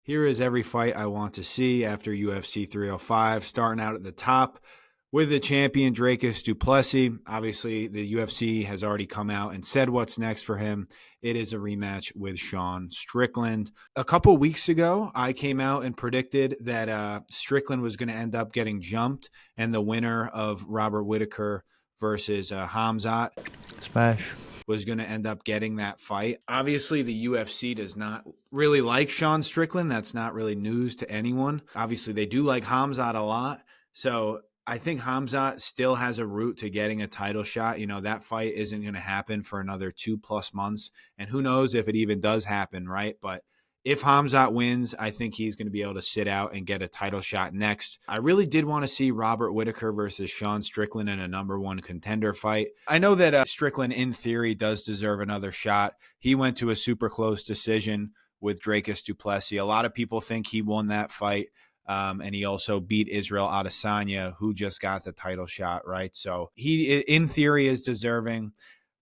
Here is every fight I want to see after UFC 305, starting out at the top with the champion Dricus Du Plessis. Obviously, the UFC has already come out and said what's next for him. It is a rematch with Sean Strickland. A couple weeks ago, I came out and predicted that Strickland was going to end up getting jumped, and the winner of Robert Whittaker versus Khamzat Smash was going to end up getting that fight. Obviously, the UFC does not really like Sean Strickland. That's not really news to anyone. Obviously, they do like Khamzat a lot. So I think Khamzat still has a route to getting a title shot. You know, that fight isn't going to happen for another 2+ months. And who knows if it even does happen, right? But if Khamzat wins, I think he's going to be able to sit out and get a title shot next. I really did want to see Robert Whittaker versus Sean Strickland in a number one contender fight. I know that Strickland, in theory, does deserve another shot. He went to a super close decision with Dricus Du Plessis. A lot of people think he won that fight. And he also beat Israel Adesanya, who just got the title shot, right? So he, in theory, is deserving.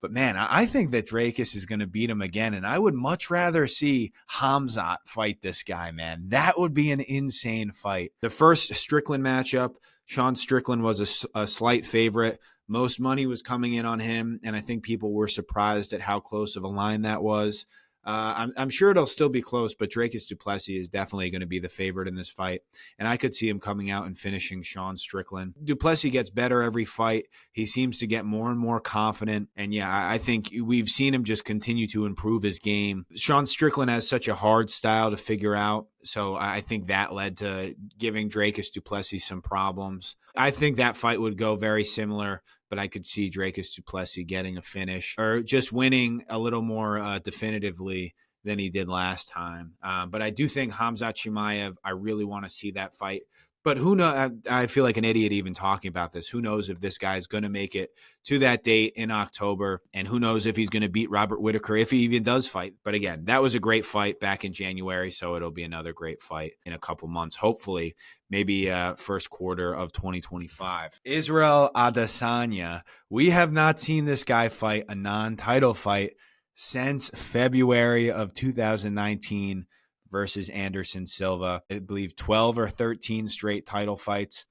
But, man, I think that Dricus is going to beat him again, and I would much rather see Khamzat fight this guy, man. That would be an insane fight. The first Strickland matchup, Sean Strickland was a slight favorite. Most money was coming in on him, and I think people were surprised at how close of a line that was. I'm sure it'll still be close, but Dricus Du Plessis is definitely going to be the favorite in this fight, and I could see him coming out and finishing Sean Strickland. Du Plessis gets better every fight. He seems to get more and more confident, and yeah, I think we've seen him just continue to improve his game. Sean Strickland has such a hard style to figure out, so I think that led to giving Dricus Du Plessis some problems. I think that fight would go very similar, but I could see Dricus Du Plessis getting a finish or just winning a little more definitively than he did last time. But I do think Khamzat Chimaev, I really want to see that fight. But who knows? I feel like an idiot even talking about this. Who knows if this guy is going to make it to that date in October, and who knows if he's going to beat Robert Whittaker, if he even does fight. But again, that was a great fight back in January, so it'll be another great fight in a couple months, hopefully, maybe first quarter of 2025. Israel Adesanya. We have not seen this guy fight a non-title fight since February of 2019. Versus Anderson Silva. I believe 12 or 13 straight title fights.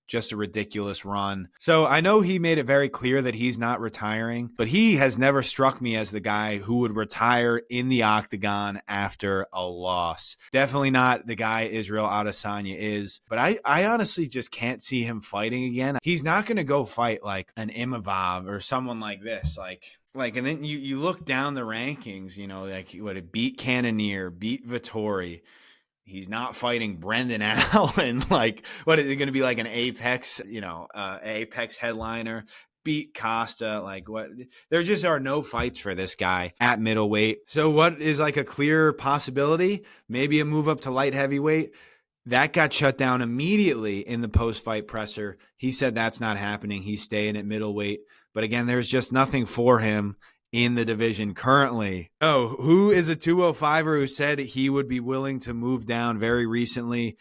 Just a ridiculous run. So I know he made it very clear that he's not retiring, but he has never struck me as the guy who would retire in the octagon after a loss. Definitely not the guy Israel Adesanya is, but I honestly just can't see him fighting again. He's not going to go fight like an Imavov or someone like this. And then you look down the rankings, you know, like what it beat Cannonier, beat Vettori. He's not fighting Brendan Allen. Like, what is it going to be like an Apex, Apex headliner? Beat Costa. Like, what? There just are no fights for this guy at middleweight. So what is like a clear possibility? Maybe a move up to light heavyweight. That got shut down immediately in the post-fight presser. He said that's not happening. He's staying at middleweight. But again, there's just nothing for him in the division currently. Oh, who is a 205er who said he would be willing to move down very recently?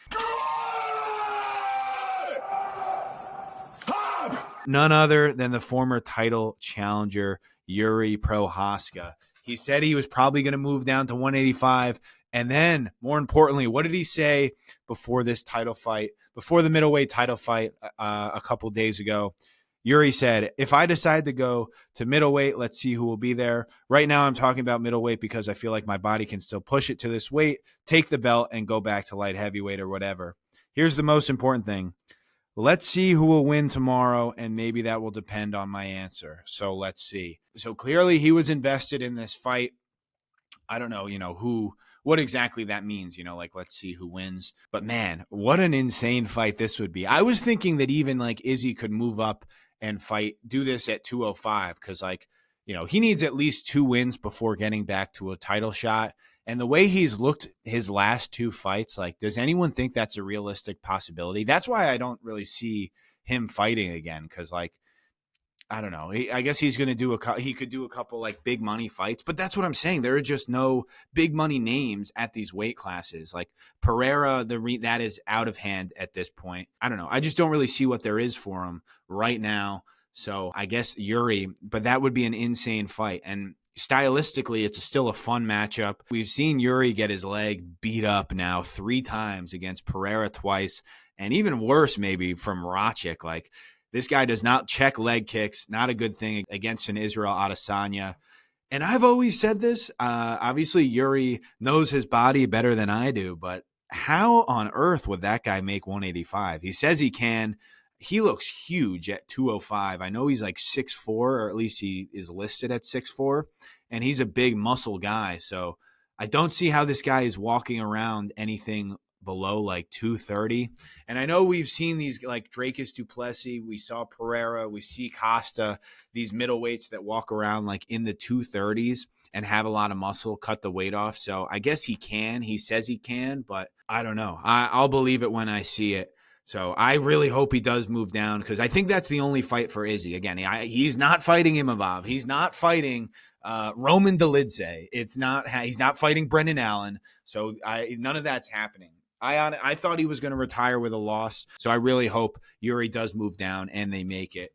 None other than the former title challenger, Yuri Prohaska. He said he was probably going to move down to 185. And then, more importantly, what did he say before this title fight, before the middleweight title fight a couple days ago? Yuri said, if I decide to go to middleweight, let's see who will be there. Right now, I'm talking about middleweight because I feel like my body can still push it to this weight, take the belt, and go back to light heavyweight or whatever. Here's the most important thing. Let's see who will win tomorrow, and maybe that will depend on my answer. So let's see. So clearly he was invested in this fight. I don't know, what exactly that means, let's see who wins. But man, what an insane fight this would be. I was thinking that even like Izzy could move up and do this at 205 because he needs at least 2 wins before getting back to a title shot. And the way he's looked his last 2 fights, does anyone think that's a realistic possibility? That's why I don't really see him fighting again because I don't know. I guess he's going to he could do a couple big money fights, but that's what I'm saying. There are just no big money names at these weight classes. Like Pereira, that is out of hand at this point. I don't know. I just don't really see what there is for him right now. So I guess Yuri, but that would be an insane fight. And stylistically, it's still a fun matchup. We've seen Yuri get his leg beat up now 3 times against Pereira twice, and even worse maybe from Ercig. Like, this guy does not check leg kicks, not a good thing against an Israel Adesanya. And I've always said this, obviously Yuri knows his body better than I do, but how on earth would that guy make 185? He says he can. He looks huge at 205. I know he's like 6'4", or at least he is listed at 6'4", and he's a big muscle guy. So I don't see how this guy is walking around anything below like 230. And I know we've seen these like Dricus Du Plessis, we saw Pereira, we see Costa, these middleweights that walk around like in the 230s and have a lot of muscle, cut the weight off. So I guess he can. He says he can, but I don't know. I'll believe it when I see it. So I really hope he does move down, because I think that's the only fight for Izzy. Again, he's not fighting Imavov. He's not fighting Roman Dolidze. He's not fighting Brendan Allen. So none of that's happening. I thought he was going to retire with a loss. So I really hope Yuri does move down and they make it.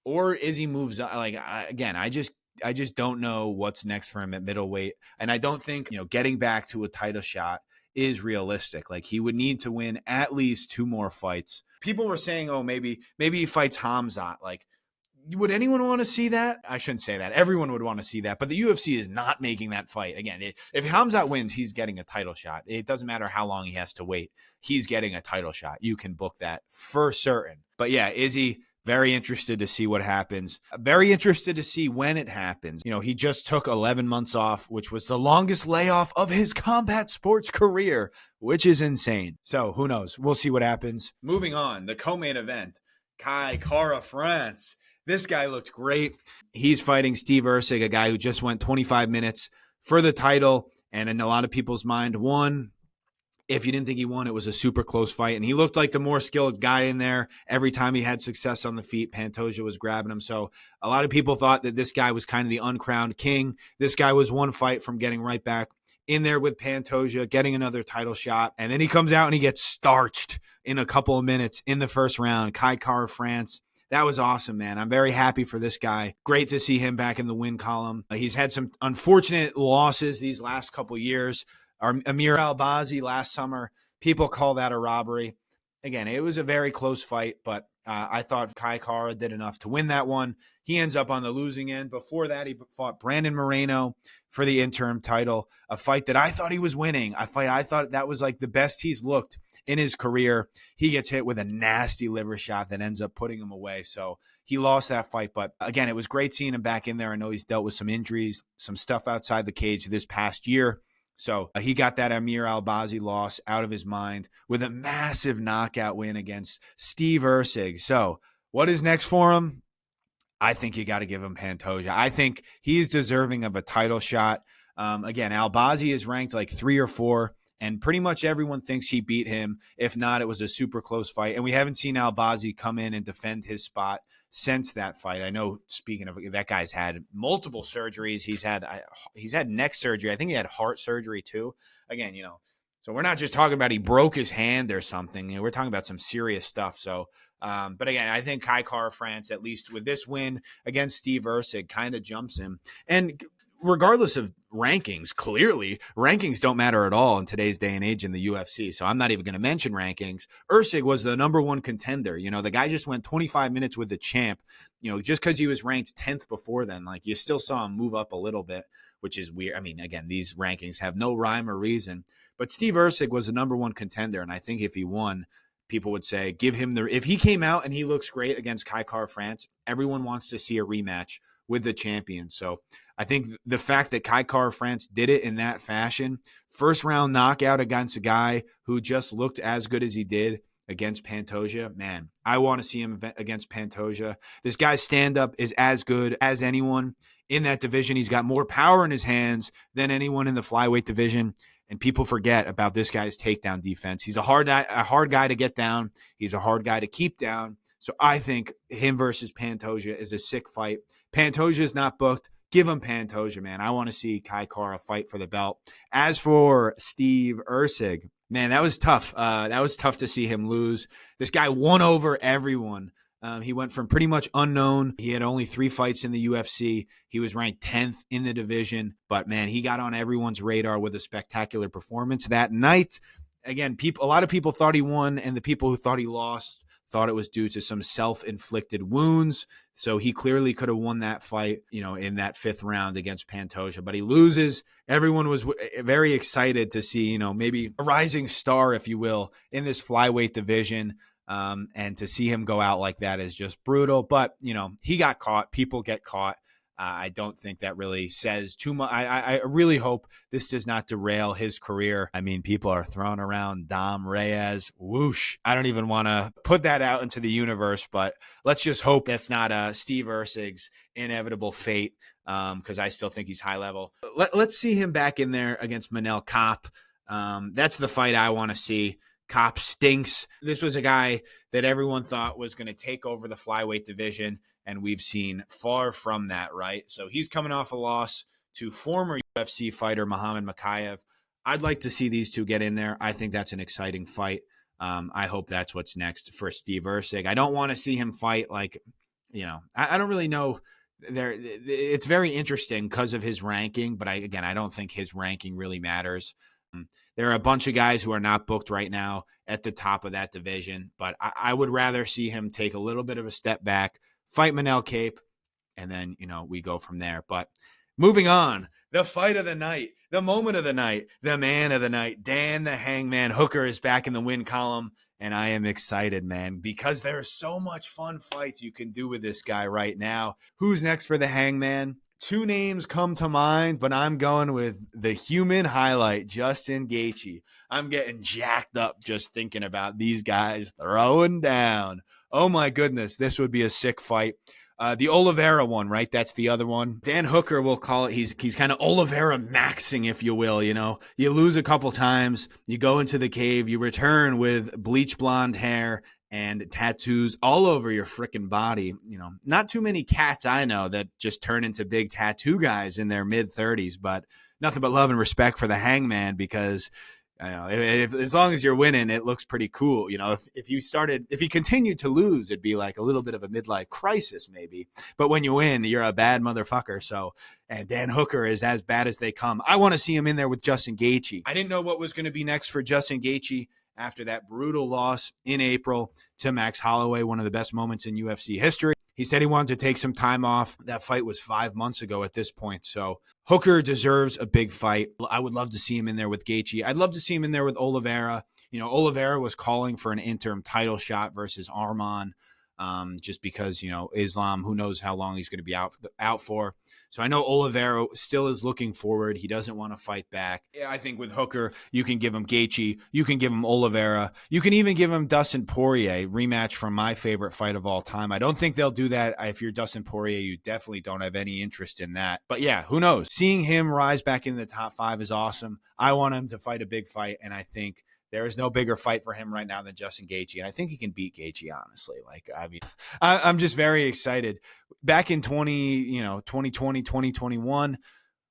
Or Izzy moves up. I just don't know what's next for him at middleweight. And I don't think, getting back to a title shot is realistic. Like, he would need to win at least 2 more fights. People were saying, oh, maybe he fights Khamzat. Like, would anyone want to see that? I shouldn't say that. Everyone would want to see that, but the UFC is not making that fight. Again, if Khamzat wins, he's getting a title shot. It doesn't matter how long he has to wait. He's getting a title shot. You can book that for certain. But yeah, Izzy, very interested to see what happens. Very interested to see when it happens. He just took 11 months off, which was the longest layoff of his combat sports career, which is insane. So who knows? We'll see what happens. Moving on, the co-main event, Kai Kara-France. This guy looked great. He's fighting Steve Ercig, a guy who just went 25 minutes for the title, and in a lot of people's mind, won. If you didn't think he won, it was a super close fight. And he looked like the more skilled guy in there. Every time he had success on the feet, Pantoja was grabbing him. So a lot of people thought that this guy was kind of the uncrowned king. This guy was one fight from getting right back in there with Pantoja, getting another title shot. And then he comes out and he gets starched in a couple of minutes in the first round. Kai Kara-France. That was awesome, man. I'm very happy for this guy. Great to see him back in the win column. He's had some unfortunate losses these last couple years. Amir Albazi last summer, people call that a robbery. Again, it was a very close fight, but I thought Kai Kara did enough to win that one. He ends up on the losing end. Before that, he fought Brandon Moreno for the interim title, a fight that I thought he was winning. I thought that was like the best he's looked in his career. He gets hit with a nasty liver shot that ends up putting him away. So he lost that fight. But again, it was great seeing him back in there. I know he's dealt with some injuries, some stuff outside the cage this past year. So he got that Amir Albazi loss out of his mind with a massive knockout win against Steve Ercig. So what is next for him? I think you got to give him Pantoja. I think he's deserving of a title shot. Again, Albazi is ranked like 3 or 4, and pretty much everyone thinks he beat him. If not, it was a super close fight. And we haven't seen Albazi come in and defend his spot since that fight. I know, speaking of, that guy's had multiple surgeries. He's had neck surgery. I think he had heart surgery too. Again, so we're not just talking about he broke his hand or something. We're talking about some serious stuff. So, but again, I think Kai Kara-France, at least with this win against Steve Ercig, kind of jumps him. And regardless of rankings, clearly rankings don't matter at all in today's day and age in the UFC. So I'm not even going to mention rankings. Ercig was the number 1 contender. The guy just went 25 minutes with the champ, just because he was ranked 10th before then. Like, you still saw him move up a little bit, which is weird. I mean, again, these rankings have no rhyme or reason, but Steve Ercig was the number 1 contender. And I think if he won, people would say, give him if he came out and he looks great against Kai Kara-France, everyone wants to see a rematch with the champion. So I think the fact that Kai Kara-France did it in that fashion, first round knockout against a guy who just looked as good as he did against Pantoja, man, I want to see him against Pantoja. This guy's stand-up is as good as anyone in that division. He's got more power in his hands than anyone in the flyweight division, and people forget about this guy's takedown defense. He's a hard guy to get down. He's a hard guy to keep down. So I think him versus Pantoja is a sick fight. Pantoja is not booked. Give him Pantoja, man. I want to see Kai Kara fight for the belt. As for Steve Ercig, man, that was tough. That was tough to see him lose. This guy won over everyone He went from pretty much unknown. He had only 3 fights in the UFC. He was ranked 10th in the division. But, man, he got on everyone's radar with a spectacular performance that night. Again, a lot of people thought he won, and the people who thought he lost thought it was due to some self-inflicted wounds. So he clearly could have won that fight, in that 5th round against Pantoja. But he loses. Everyone was very excited to see, maybe a rising star, if you will, in this flyweight division. And to see him go out like that is just brutal. But, he got caught. People get caught. I don't think that really says too much. I really hope this does not derail his career. I mean, people are throwing around Dom Reyes. Whoosh. I don't even want to put that out into the universe, but let's just hope that's not Steve Ercig's inevitable fate, because I still think he's high level. Let's see him back in there against Manel Kape. That's the fight I want to see. Kape stinks. This was a guy that everyone thought was going to take over the flyweight division, and we've seen far from that, right? So he's coming off a loss to former UFC fighter Muhammad Mokaev. I'd like to see these two get in there. I think that's an exciting fight. I hope that's what's next for Steve Ercig. I don't want to see him fight I don't really know. It's very interesting because of his ranking, but I don't think his ranking really matters. There are a bunch of guys who are not booked right now at the top of that division, but I would rather see him take a little bit of a step back, fight Manel Kape, and then, we go from there. But moving on, the fight of the night, the moment of the night, the man of the night, Dan the Hangman Hooker is back in the win column, and I am excited, man, because there's so much fun fights you can do with this guy right now. Who's next for the Hangman? 2 names come to mind, but I'm going with the human highlight, Justin Gaethje. I'm getting jacked up just thinking about these guys throwing down. Oh my goodness, this would be a sick fight. The Oliveira one, right? That's the other one. Dan Hooker will call it. He's kind of Oliveira maxing, if you will. You lose a couple times, you go into the cave, you return with bleach blonde hair and tattoos all over your freaking body. Not too many cats I know that just turn into big tattoo guys in their mid-30s, but nothing but love and respect for the Hangman, because as long as you're winning, it looks pretty cool. If you continued to lose, it'd be like a little bit of a midlife crisis maybe. But when you win, you're a bad motherfucker. So, and Dan Hooker is as bad as they come. I want to see him in there with Justin Gaethje. I didn't know what was going to be next for Justin Gaethje after that brutal loss in April to Max Holloway, one of the best moments in UFC history. He said he wanted to take some time off. That fight was 5 months ago at this point. So Hooker deserves a big fight. I would love to see him in there with Gaethje. I'd love to see him in there with Oliveira. Oliveira was calling for an interim title shot versus Arman, just because, Islam, who knows how long he's going to be out for. So I know Oliveira still is looking forward. He doesn't want to fight back. Yeah, I think with Hooker, you can give him Gaethje, you can give him Oliveira, you can even give him Dustin Poirier, rematch from my favorite fight of all time. I don't think they'll do that. If you're Dustin Poirier, you definitely don't have any interest in that. But yeah, who knows? Seeing him rise back into the top 5 is awesome. I want him to fight a big fight, and I think there is no bigger fight for him right now than Justin Gaethje, and I think he can beat Gaethje, honestly. I'm just very excited. Back in 2020, 2021,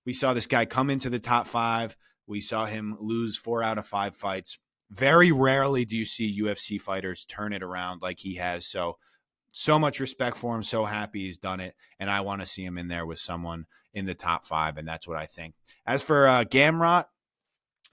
we saw this guy come into the top 5. We saw him lose 4 out of 5 fights. Very rarely do you see UFC fighters turn it around like he has. So much respect for him. So happy he's done it, and I want to see him in there with someone in the top 5, and that's what I think. As for Gamrot,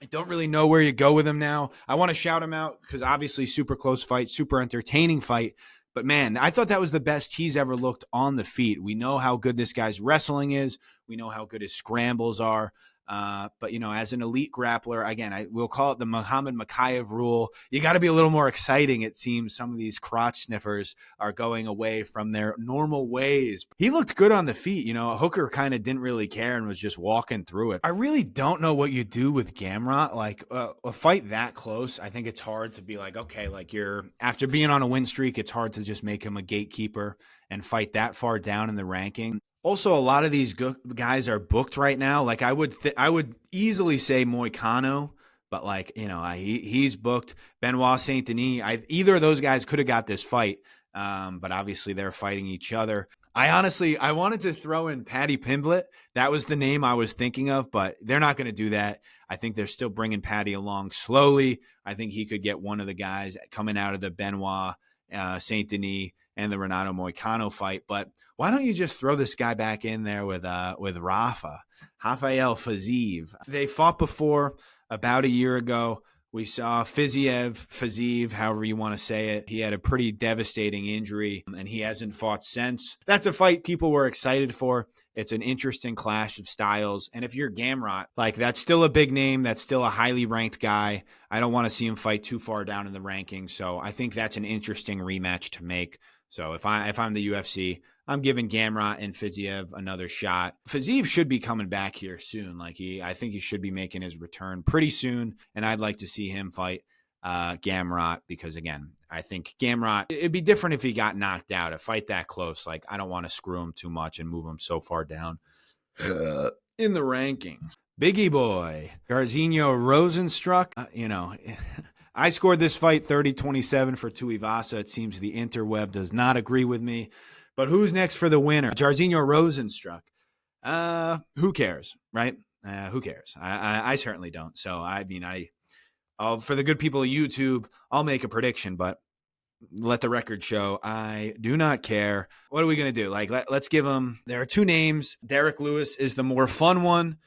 I don't really know where you go with him now. I want to shout him out because obviously super close fight, super entertaining fight. But man, I thought that was the best he's ever looked on the feet. We know how good this guy's wrestling is. We know how good his scrambles are. But, as an elite grappler, again, we'll call it the Muhammad Mokaev rule. You got to be a little more exciting. It seems some of these crotch sniffers are going away from their normal ways. He looked good on the feet. Hooker kind of didn't really care and was just walking through it. I really don't know what you do with Gamrot. A fight that close, I think it's hard to be like, okay, after being on a win streak, it's hard to just make him a gatekeeper and fight that far down in the ranking. Also, a lot of these guys are booked right now. I would easily say Moicano, but he's booked. Benoit Saint Denis. Either of those guys could have got this fight, but obviously they're fighting each other. I wanted to throw in Paddy Pimblett. That was the name I was thinking of, but they're not going to do that. I think they're still bringing Paddy along slowly. I think he could get one of the guys coming out of the Benoit Saint Denis and the Renato Moicano fight. But why don't you just throw this guy back in there with Rafael Fiziev? They fought before about a year ago. We saw Fiziev, however you want to say it. He had a pretty devastating injury, and he hasn't fought since. That's a fight people were excited for. It's an interesting clash of styles. And if you're Gamrot, like, that's still a big name. That's still a highly ranked guy. I don't want to see him fight too far down in the rankings. So I think that's an interesting rematch to make. So if I'm the UFC, I'm giving Gamrot and Fiziev another shot. Fiziev should be coming back here soon. I think he should be making his return pretty soon, and I'd like to see him fight Gamrot because, again, I think Gamrot, it'd be different if he got knocked out. A fight that close, I don't want to screw him too much and move him so far down in the rankings. Biggie boy, Jairzinho Rozenstruik, I scored this fight 30-27 for Tuivasa. It seems the interweb does not agree with me. But who's next for the winner? Jairzinho Rozenstruik. Who cares, right? Who cares? I certainly don't. So, I'll, for the good people of YouTube, I'll make a prediction, but let the record show I do not care. What are we going to do? Let's give them, there are two names. Derek Lewis is the more fun one.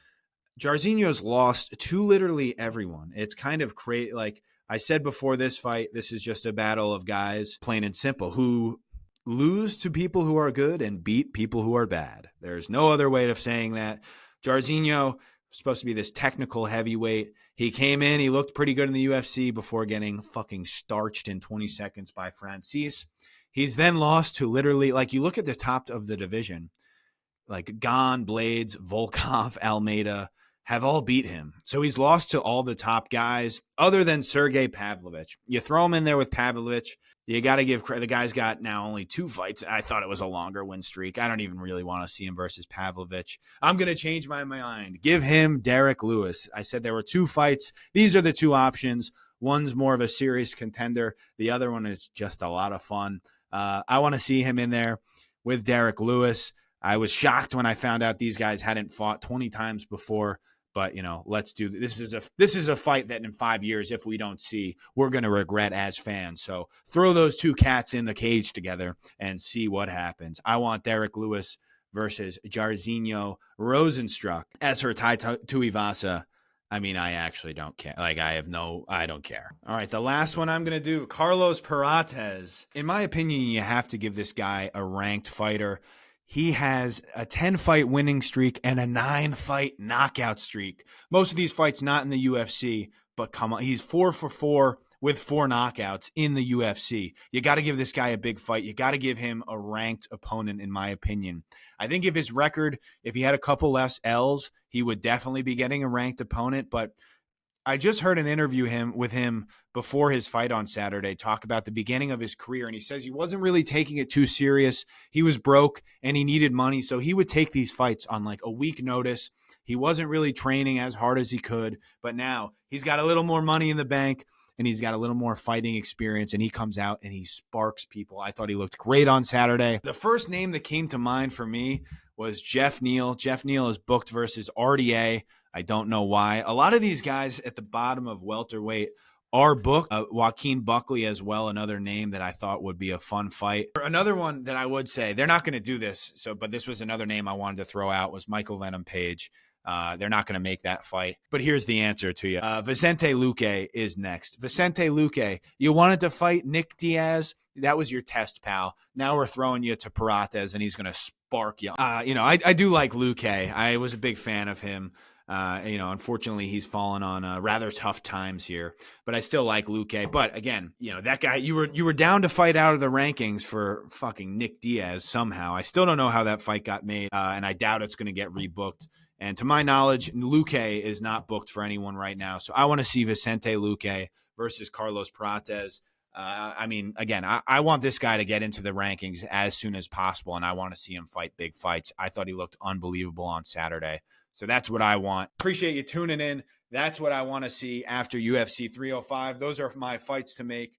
Jairzinho's lost to literally everyone. It's kind of crazy. I said before this fight, this is just a battle of guys, plain and simple, who lose to people who are good and beat people who are bad. There's no other way of saying that. Jairzinho was supposed to be this technical heavyweight. He came in, he looked pretty good in the UFC before getting fucking starched in 20 seconds by Francis. He's then lost to literally, you look at the top of the division, Gane, Blades, Volkov, Almeida, have all beat him. So he's lost to all the top guys other than Sergey Pavlovich. You throw him in there with Pavlovich, you got to give credit. The guy's got now only 2 fights. I thought it was a longer win streak. I don't even really want to see him versus Pavlovich. I'm going to change my mind. Give him Derek Lewis. I said there were 2 fights. These are the 2 options. One's more of a serious contender. The other one is just a lot of fun. I want to see him in there with Derek Lewis. I was shocked when I found out these guys hadn't fought 20 times before. But, let's do this. This is a fight that in 5 years, if we don't see, we're going to regret as fans. So throw those 2 cats in the cage together and see what happens. I want Derek Lewis versus Jairzinho Rozenstruik. As for Tai Tuivasa, I actually don't care. I don't care. All right, the last one I'm going to do, Carlos Prates. In my opinion, you have to give this guy a ranked fighter. He has a 10-fight winning streak and a 9-fight knockout streak. Most of these fights not in the UFC, but come on, he's 4 for 4 with 4 knockouts in the UFC. You got to give this guy a big fight. You got to give him a ranked opponent, in my opinion. I think if he had a couple less L's, he would definitely be getting a ranked opponent, but I just heard an interview with him before his fight on Saturday talk about the beginning of his career, and he says he wasn't really taking it too serious. He was broke and he needed money, so he would take these fights on a week notice. He wasn't really training as hard as he could, but now he's got a little more money in the bank and he's got a little more fighting experience, and he comes out and he sparks people. I thought he looked great on Saturday. The first name that came to mind for me was Jeff Neal. Jeff Neal is booked versus RDA. I don't know why. A lot of these guys at the bottom of welterweight are booked. Joaquin Buckley as well, another name that I thought would be a fun fight. Another one that I would say, they're not going to do this, but this was another name I wanted to throw out, was Michael Venom Page. They're not going to make that fight. But here's the answer to you. Vicente Luque is next. Vicente Luque, you wanted to fight Nick Diaz? That was your test, pal. Now we're throwing you to Prates, and he's going to spark you. I do like Luque. I was a big fan of him. Unfortunately, he's fallen on rather tough times here, but I still like Luque. But again, that guy, you were down to fight out of the rankings for fucking Nick Diaz somehow. I still don't know how that fight got made, and I doubt it's going to get rebooked. And to my knowledge, Luque is not booked for anyone right now. So I want to see Vicente Luque versus Carlos Prates. I want this guy to get into the rankings as soon as possible, and I want to see him fight big fights. I thought he looked unbelievable on Saturday. So that's what I want. Appreciate you tuning in. That's what I want to see after UFC 305. Those are my fights to make.